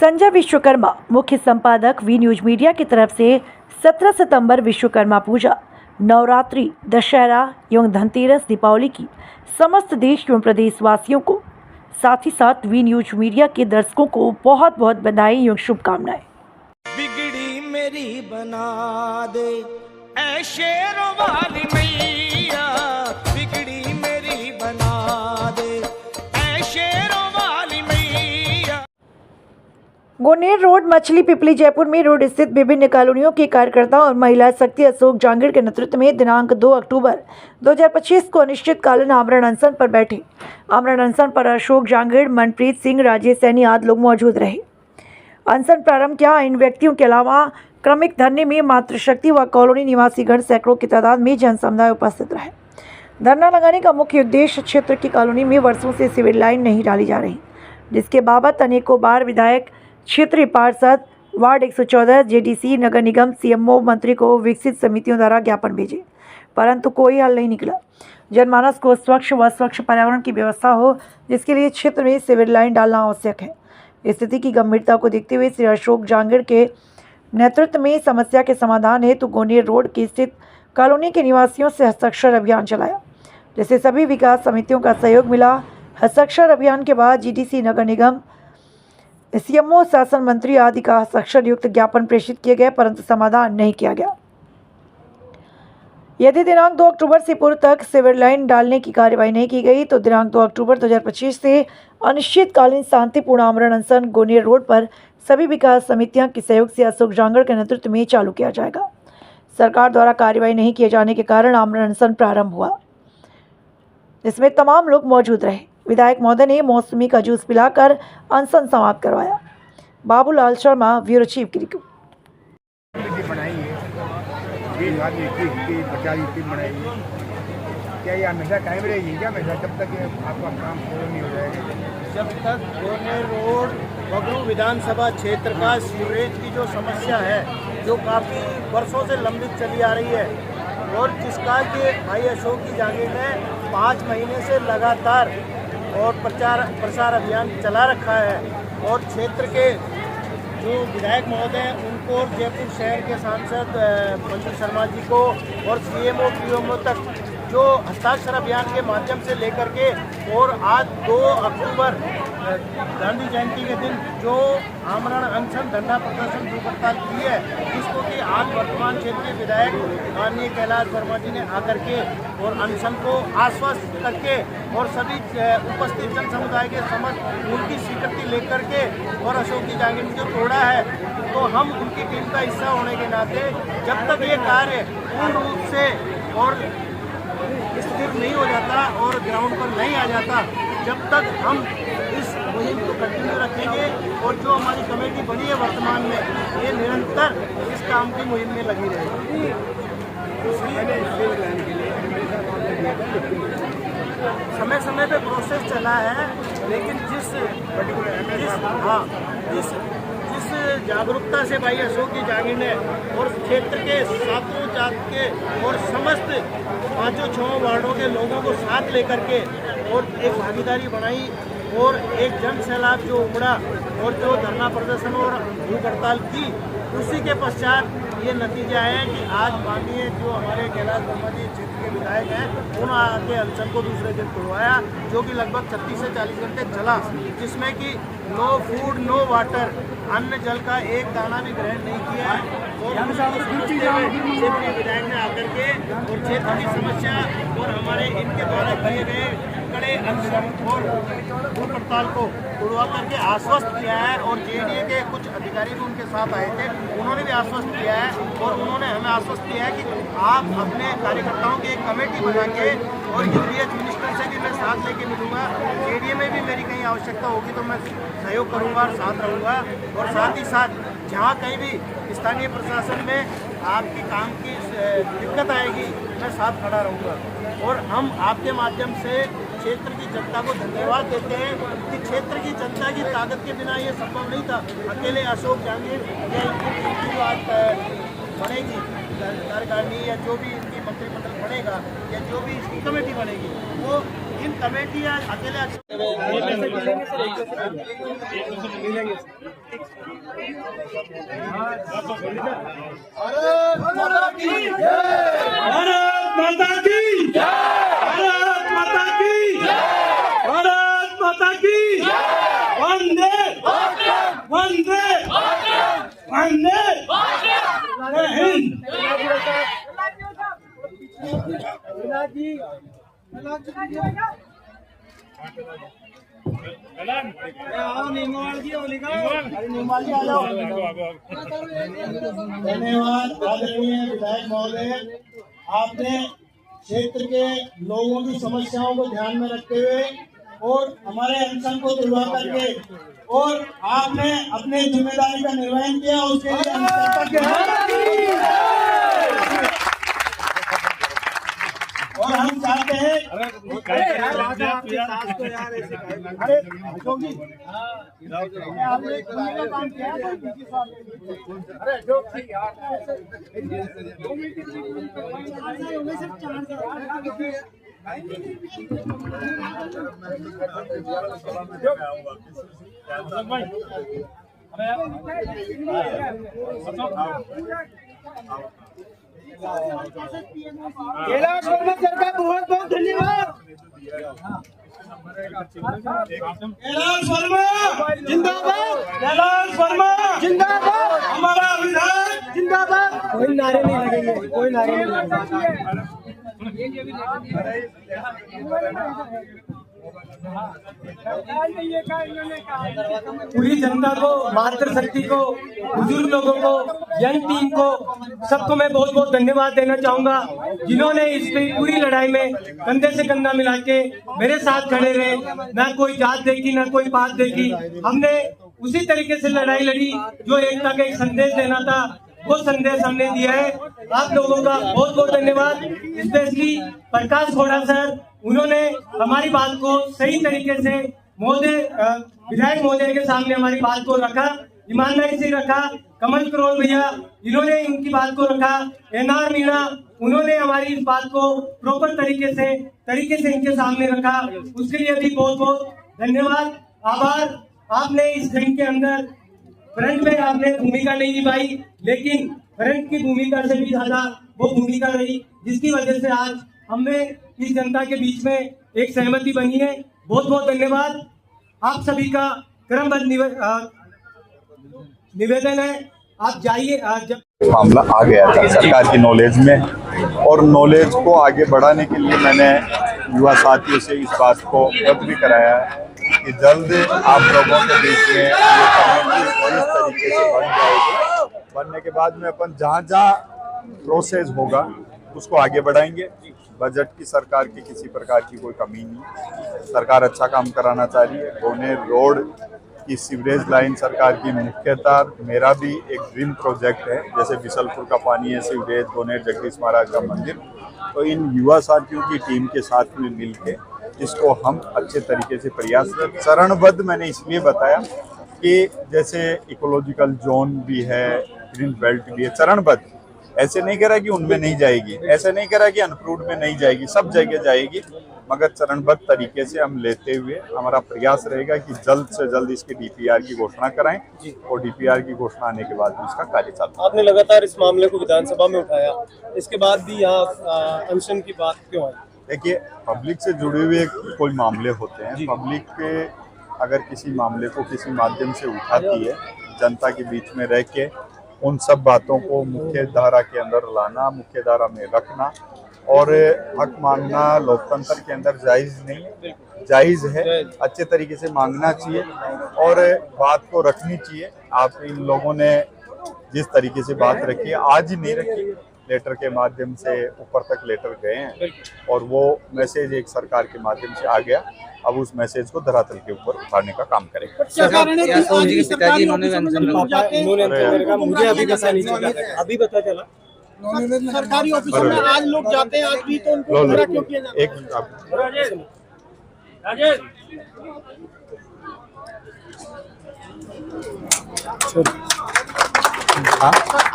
संजय विश्वकर्मा, मुख्य संपादक V news media की तरफ से 17 सितंबर विश्वकर्मा पूजा, नवरात्रि, दशहरा एवं धनतेरस, दीपावली की समस्त देश एवं प्रदेशवासियों को, साथ ही साथ वी न्यूज मीडिया के दर्शकों को बहुत बहुत बधाई एवं शुभकामनाएं। बिगड़ी मेरी बना दे ऐ शेरों वाली मैया, बिगड़ी मेरी बना दे ऐ शेरों वाली मैया। गोनेर रोड, मछली पिपली, जयपुर में रोड स्थित विभिन्न कॉलोनियों के कार्यकर्ताओं और महिला शक्ति अशोक जांगीड़ के नेतृत्व में दिनांक 2 अक्टूबर 2025 को अनिश्चितकालीन आमरण अनशन पर बैठे। आमरण अनशन पर अशोक जांगीड़, मनप्रीत सिंह, राजेश सैनी आदि लोग मौजूद रहे। अनशन प्रारंभ किया। इन व्यक्तियों के अलावा क्रमिक धरने में मातृशक्ति व कॉलोनी निवासीगण सैकड़ों की तादाद में जन समुदाय उपस्थित रहे। धरना लगाने का मुख्य उद्देश्य क्षेत्र की कॉलोनी में वर्षों से सिविल लाइन नहीं डाली जा रही, जिसके बाबत अनेकों बार विधायक, क्षेत्रीय पार्षद, वार्ड 114, जेडीसी, नगर निगम, सीएमओ, मंत्री को विकसित समितियों द्वारा ज्ञापन भेजे, परंतु कोई हल नहीं निकला। जनमानस को स्वच्छ पर्यावरण की व्यवस्था हो, जिसके लिए क्षेत्र में सिविल लाइन डालना आवश्यक है। स्थिति की गंभीरता को देखते हुए श्री अशोक जांगीड़ के नेतृत्व में समस्या के समाधान हेतु गोनेर रोड की स्थित कॉलोनी के निवासियों से हस्ताक्षर अभियान चलाया, जिससे सभी विकास समितियों का सहयोग मिला। हस्ताक्षर अभियान के बाद जीडीसी, नगर निगम, सीएमओ, शासन मंत्री आदि का हस्ताक्षर युक्त ज्ञापन प्रेषित किए गए, परंतु समाधान नहीं किया गया। यदि दिनांक 2 अक्टूबर से पूर्व तक सिविल लाइन डालने की कार्रवाई नहीं की गई तो दिनांक 2 अक्टूबर 2025 से अनिश्चितकालीन शांतिपूर्ण आमरण अनशन गोनेर रोड पर सभी विकास समितियां के सहयोग से अशोक जांगीड़ के नेतृत्व में चालू किया जाएगा। सरकार द्वारा कार्रवाई नहीं किए जाने के कारण आमरण अनशन प्रारंभ हुआ, जिसमें तमाम लोग मौजूद रहे। विधायक महोदय ने मौसमी का जूस पिलाकर अनशन समाप्त करवाया। बाबूलाल शर्मा, ब्यूरो चीफ की रिपोर्ट। क्या ये हमेशा टाइम रहेगी क्या? हमेशा जब तक आपका काम पूरा नहीं हो जाएगा? जब तक गोनेर रोड बगरू विधानसभा क्षेत्र का सीवरेज की जो समस्या है, जो काफ़ी वर्षों से लंबित चली आ रही है और जिसका कि भाई अशोक की जागीर ने 5 महीने से लगातार और प्रसार अभियान चला रखा है, और क्षेत्र के जो विधायक महोदय हैं उनको और जयपुर शहर के सांसद मंजू शर्मा जी को और सीएमओ, पीएमओ तक जो हस्ताक्षर अभियान के माध्यम से लेकर के, और आज 2 अक्टूबर गांधी जयंती के दिन जो आमरण अनशन, धरना प्रदर्शन, भूख हड़ताल की है, जिसको कि आज वर्तमान क्षेत्रीय विधायक माननीय कैलाश वर्मा जी ने आकर के और अनशन को आश्वस्त करके और सभी उपस्थित जन समुदाय के समस्त उनकी स्वीकृति लेकर के और अशोक की जागीर में जो तोड़ा है, तो हम उनकी टीम का हिस्सा होने के नाते जब तक ये कार्य पूर्ण रूप से और स्थिर नहीं हो जाता और ग्राउंड पर नहीं आ जाता, जब तक हम इस मुहिम को कंटिन्यू रखेंगे। और जो हमारी कमेटी बनी है वर्तमान में, ये निरंतर इस काम की मुहिम में लगी रहेगी। समय समय पे प्रोसेस चला है, लेकिन जिस जागरूकता से भाई अशोक की जागीर ने और क्षेत्र के सातों जात के और समस्त 5-6 वार्डों के लोगों को साथ लेकर के और एक भागीदारी बनाई और एक जन सैलाब जो उमड़ा और जो धरना प्रदर्शन और भूख हड़ताल की, उसी के पश्चात ये नतीजा है कि आज माननीय जो हमारे कैलाश वर्मा जी क्षेत्र के विधायक हैं, उन्होंने आके अनशन को दूसरे दिन तोड़वाया, जो कि लगभग 36 से 40 घंटे चला, जिसमें कि नो फूड, नो वाटर, अन्न जल का एक दाना भी ग्रहण नहीं किया है। और क्षेत्रीय विधायक ने आकर के और क्षेत्र की समस्या और हमारे इनके द्वारा किए गए कड़े अनशन और भूख हड़ताल को तोड़वा करके आश्वस्त किया है। और जेडीए के कुछ अधिकारी भी उनके साथ आए थे, उन्होंने भी आश्वस्त किया है और उन्होंने हमें आश्वस्त किया है कि आप अपने कार्यकर्ताओं की एक कमेटी बना के, और यूडीएच मिनिस्टर से भी मैं साथ लेके मिलूंगा, जेडीए में भी मेरी कहीं आवश्यकता होगी तो मैं सहयोग करूंगा और साथ रहूंगा। और साथ ही साथ जहां कहीं भी स्थानीय प्रशासन में आपकी काम की दिक्कत आएगी, मैं साथ खड़ा रहूंगा। और हम आपके माध्यम से क्षेत्र की जनता को धन्यवाद देते हैं कि क्षेत्र की जनता की ताकत के बिना ये संभव नहीं था। अकेले अशोक जांगीड़ या इनकी टीम की जो आज बनेगी कार्यकारिणी या जो भी इनकी मंत्रिमंडल बनेगा या जो भी इसकी कमेटी बनेगी, वो इन कमेटी या अकेले भारत माता की जय, भारत माता की जय, भारत माता की जय, वंदे वंदे वंदे जय हिंद। धन्यवाद आदरणीय विधायक महोदय, आपने क्षेत्र के लोगों की समस्याओं को ध्यान में रखते हुए और हमारे अनशन को दुर्वा करके और आपने अपने जिम्मेदारी का निर्वहन किया, उसके लिए हम कृतज्ञ हैं। और हम चाहते हैं अरे जोगी आपने काम किया कैलाश वर्मा सर का बहुत बहुत धन्यवाद। कैलाश वर्मा जिंदाबाद, कैलाश वर्मा जिंदाबाद, हमारा विधायक जिंदाबाद। कोई नारे नहीं लगेंगे, कोई नारे नहीं लगेंगे। पूरी जनता को, मातृशक्ति को, बुजुर्ग लोगों को, यंग टीम को, सबको मैं बहुत बहुत धन्यवाद देना चाहूंगा, जिन्होंने इस पूरी लड़ाई में कंधे से कंधा मिला के मेरे साथ खड़े रहे। ना कोई जात देखी, ना कोई पात देखी, हमने उसी तरीके से लड़ाई लड़ी जो एकता का एक संदेश देना था, वो संदेश हमने दिया है। आप लोगों का बहुत बहुत धन्यवाद। स्पेशली प्रकाश खोड़ा सर, उन्होंने हमारी बात को सही तरीके से विधायक महोदय के सामने हमारी बात को रखा, ईमानदारी से रखा। कमल करोल भैया, इन्होंने इनकी बात को रखा। एनआर मीणा, उन्होंने हमारी इस बात को प्रॉपर तरीके से इनके सामने रखा। उसके लिए भी बहुत बहुत धन्यवाद, आभार। आपने इस जंग के अंदर फ्रंट में आपने भूमिका नहीं निभाई, लेकिन फ्रंट की भूमिका से भी ज्यादा वो भूमिका रही, जिसकी वजह से आज हमें इस जनता के बीच में एक सहमति बनी है। बहुत बहुत धन्यवाद। आप सभी का क्रमबद्ध निवेदन है, आप जाइए। मामला आ गया था सरकार की नॉलेज में, और नॉलेज को आगे बढ़ाने के लिए मैंने युवा साथियों से इस बात को अवगत भी कराया है कि जल्द आप लोगों के बीच में ये कमेटी इस तरीके से बन जाएगी। बनने के बाद में अपन जहाँ प्रोसेस होगा उसको आगे बढ़ाएंगे। बजट की सरकार की किसी प्रकार की कोई कमी नहीं, सरकार अच्छा काम कराना चाह रही है। गोनेर रोड की सीवरेज लाइन सरकार की मुख्यतः, मेरा भी एक ड्रीम प्रोजेक्ट है, जैसे बिसलपुर का पानी है, सीवरेज, गोनेर जगदीश महाराज का मंदिर। तो इन युवा साथियों की टीम के साथ में मिलके इसको हम अच्छे तरीके से प्रयास करें। चरणबद्ध मैंने इसलिए बताया कि जैसे इकोलॉजिकल जोन भी है, ग्रीन बेल्ट भी है, चरणबद्ध। ऐसे नहीं करा कि उनमें नहीं जाएगी, ऐसे नहीं करा कि अनफ्रूड में नहीं जाएगी, सब जगह जाएगी, मगर चरणबद्ध तरीके से हम लेते हुए हमारा प्रयास रहेगा कि जल्द से जल्द इसके डीपीआर की घोषणा कराएं, और डीपीआर की घोषणा आने के बाद इसका कार्य चालू। आपने लगातार इस मामले को विधानसभा में उठाया, इसके बाद भी यहाँ अनशन की बात क्यों आई? देखिए, पब्लिक से जुड़े हुए कोई मामले होते हैं, पब्लिक के अगर किसी मामले को किसी माध्यम से उठाती है, जनता के बीच में रह के उन सब बातों को मुख्य धारा के अंदर लाना, मुख्य धारा में रखना और हक मांगना लोकतंत्र के अंदर जायज़ नहीं है, जायज़ है। अच्छे तरीके से मांगना चाहिए और बात को रखनी चाहिए। आप इन लोगों ने जिस तरीके से बात रखी है, आज ही नहीं रखी, लेटर के माध्यम से ऊपर तक लेटर गए हैं और वो मैसेज एक सरकार के माध्यम से आ गया। अब उस मैसेज को धरातल के ऊपर उठाने का काम करेंगे। मुझे अभी पता नहीं चला, अभी पता चला सरकारी ऑफिसों में आज लोग जाते हैं, आज भी तो उनको गुमराह क्यों किया जाता है? एक मिनट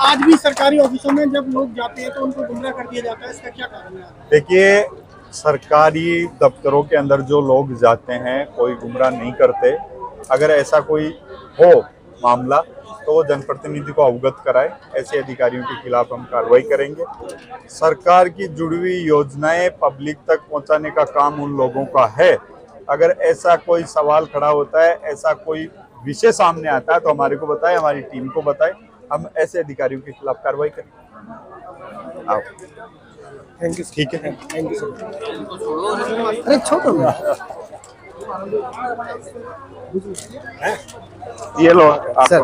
आज भी सरकारी ऑफिसों में जब लोग जाते हैं तो उनको गुमराह कर दिया जाता है, इसका क्या कारण है? देखिए, सरकारी दफ्तरों के अंदर जो लोग जाते हैं कोई गुमराह नहीं करते। अगर ऐसा कोई हो मामला तो वो जनप्रतिनिधि को अवगत कराए। ऐसे अधिकारियों के खिलाफ हम कार्रवाई करेंगे। सरकार की जुड़ी हुई योजनाएं पब्लिक तक पहुंचाने का काम उन लोगों का है। अगर ऐसा कोई सवाल खड़ा होता है, ऐसा कोई विषय सामने आता है तो हमारे को बताए, हमारी टीम को बताए, हम ऐसे अधिकारियों के खिलाफ कार्रवाई करेंगे। आओ। Thank you. ठीक है, थैंक यू सर। ये लो आपको।